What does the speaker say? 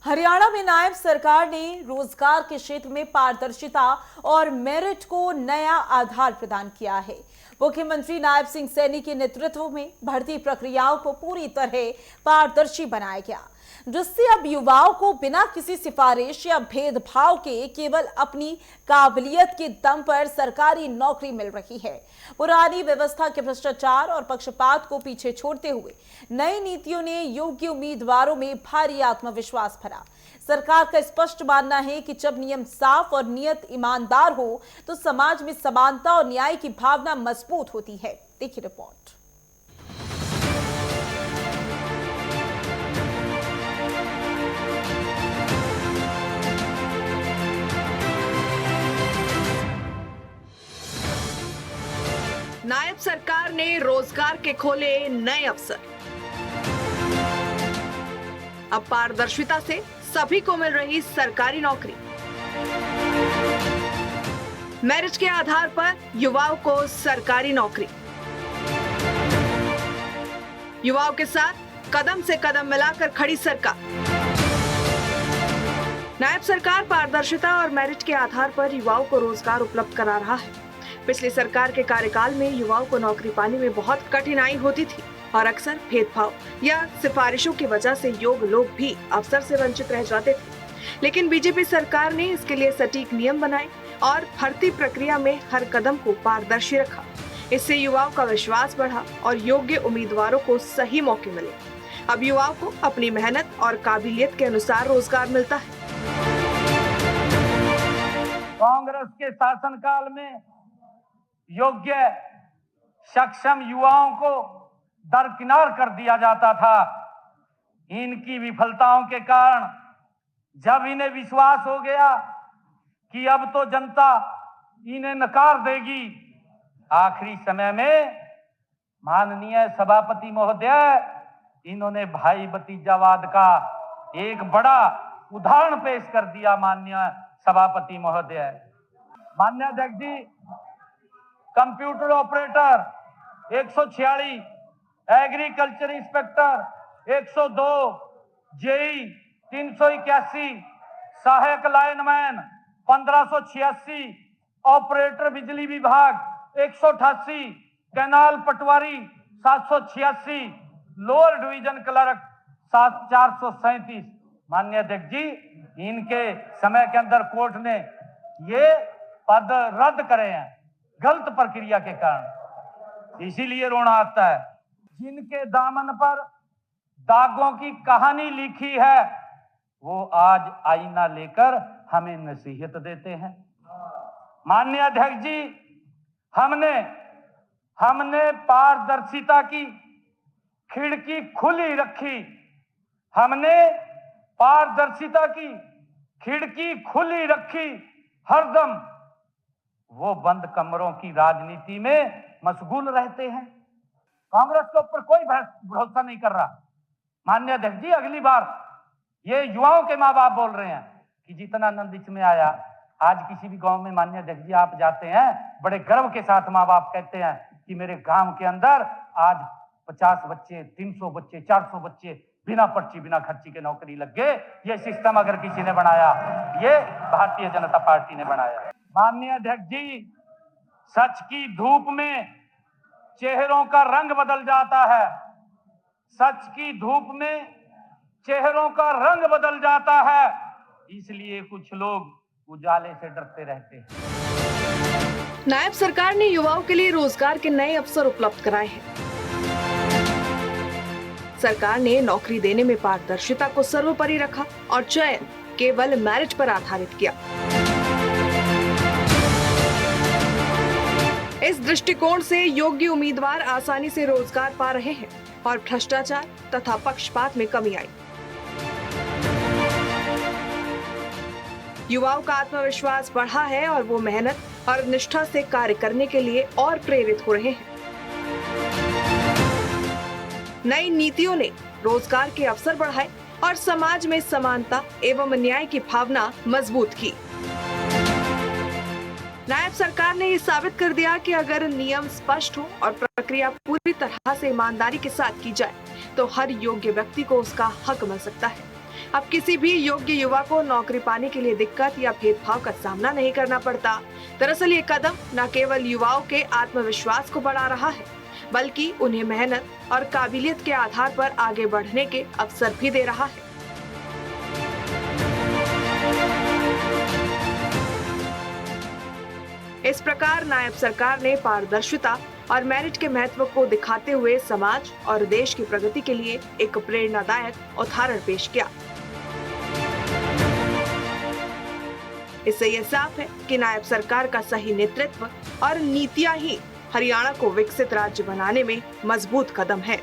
हरियाणा में नायब सरकार ने रोजगार के क्षेत्र में पारदर्शिता और मेरिट को नया आधार प्रदान किया है। मुख्यमंत्री नायब सिंह सैनी के नेतृत्व में भर्ती प्रक्रियाओं को पूरी तरह पारदर्शी बनाया गया, जिससे अब युवाओं को बिना किसी सिफारिश या भेदभाव के केवल अपनी काबिलियत के दम पर सरकारी नौकरी मिल रही है। पुरानी व्यवस्था के भ्रष्टाचार और पक्षपात को पीछे छोड़ते हुए नई नीतियों ने योग्य उम्मीदवारों में भारी आत्मविश्वास भरा। सरकार का स्पष्ट मानना है कि जब नियम साफ और नियत ईमानदार हो तो समाज में समानता और न्याय की भावना मजबूत होती है। देखिए रिपोर्ट। नायब सरकार ने रोजगार के खोले नए अवसर। अब पारदर्शिता से सभी को मिल रही सरकारी नौकरी। मेरिट के आधार पर युवाओं को सरकारी नौकरी। युवाओं के साथ कदम से कदम मिलाकर खड़ी सरकार। नायब सरकार पारदर्शिता और मेरिट के आधार पर युवाओं को रोजगार उपलब्ध करा रहा है। पिछली सरकार के कार्यकाल में युवाओं को नौकरी पाने में बहुत कठिनाई होती थी और अक्सर भेदभाव या सिफारिशों की वजह से योग्य लोग भी अवसर से वंचित रह जाते थे। लेकिन बीजेपी सरकार ने इसके लिए सटीक नियम बनाए और भर्ती प्रक्रिया में हर कदम को पारदर्शी रखा। इससे युवाओं का विश्वास बढ़ा और योग्य उम्मीदवारों को सही मौके मिले। अब युवाओं को अपनी मेहनत और काबिलियत के अनुसार रोजगार मिलता है। कांग्रेस के शासनकाल में योग्य सक्षम युवाओं को दरकिनार कर दिया जाता था। इनकी विफलताओं के कारण जब इन्हें विश्वास हो गया कि अब तो जनता इन्हें नकार देगी, आखिरी समय में माननीय सभापति महोदय इन्होंने भाई भतीजावाद का एक बड़ा उदाहरण पेश कर दिया। माननीय सभापति महोदय, माननीय अध्यक्ष जी, computer operator 146, agriculture inspector 102, JE 381, सहायक लाइनमैन 1586, ऑपरेटर बिजली विभाग 188, canal patwari 786, lower division clerk 437। माननीय अध्यक्ष जी, इनके समय के अंदर कोर्ट ने ये पद रद्द करे हैं गलत प्रक्रिया के कारण। इसीलिए रोना आता है। जिनके दामन पर दागों की कहानी लिखी है वो आज आईना लेकर हमें नसीहत देते हैं। माननीय अध्यक्ष जी, हमने पारदर्शिता की खिड़की खुली रखी। हमने पारदर्शिता की खिड़की खुली रखी। हरदम वो बंद कमरों की राजनीति में मशगूल रहते हैं। कांग्रेस के ऊपर कोई भरोसा नहीं कर रहा। माननीय अध्यक्ष जी, अगली बार ये युवाओं के माँ बाप बोल रहे हैं कि जितना आनंद इसमें आया, आज किसी भी गांव में माननीय अध्यक्ष जी आप जाते हैं, बड़े गर्व के साथ माँ बाप कहते हैं कि मेरे गांव के अंदर आज 50 बच्चे, 300 बच्चे, 400 बच्चे बिना पर्ची बिना खर्ची के नौकरी लग गए। ये सिस्टम अगर किसी ने बनाया, ये भारतीय जनता पार्टी ने बनाया। माननीय अध्यक्ष जी, सच की धूप में चेहरों का रंग बदल जाता है। सच की धूप में चेहरों का रंग बदल जाता है, इसलिए कुछ लोग उजाले से डरते रहते हैं। नायब सरकार ने युवाओं के लिए रोजगार के नए अवसर उपलब्ध कराए हैं। सरकार ने नौकरी देने में पारदर्शिता को सर्वोपरि रखा और चयन केवल मेरिट पर आधारित किया। इस दृष्टिकोण से योग्य उम्मीदवार आसानी से रोजगार पा रहे हैं और भ्रष्टाचार तथा पक्षपात में कमी आई। युवाओं का आत्मविश्वास बढ़ा है और वो मेहनत और निष्ठा से कार्य करने के लिए और प्रेरित हो रहे हैं। नई नीतियों ने रोजगार के अवसर बढ़ाए और समाज में समानता एवं न्याय की भावना मजबूत की। नायब सरकार ने ये साबित कर दिया कि अगर नियम स्पष्ट हो और प्रक्रिया पूरी तरह से ईमानदारी के साथ की जाए तो हर योग्य व्यक्ति को उसका हक मिल सकता है। अब किसी भी योग्य युवा को नौकरी पाने के लिए दिक्कत या भेदभाव का सामना नहीं करना पड़ता। दरअसल ये कदम न केवल युवाओं के आत्मविश्वास को बढ़ा रहा है, बल्कि उन्हें मेहनत और काबिलियत के आधार पर आगे बढ़ने के अवसर भी दे रहा है। इस प्रकार नायब सरकार ने पारदर्शिता और मेरिट के महत्व को दिखाते हुए समाज और देश की प्रगति के लिए एक प्रेरणादायक उदाहरण पेश किया। इससे यह साफ है कि नायब सरकार का सही नेतृत्व और नीतियां ही हरियाणा को विकसित राज्य बनाने में मजबूत कदम है।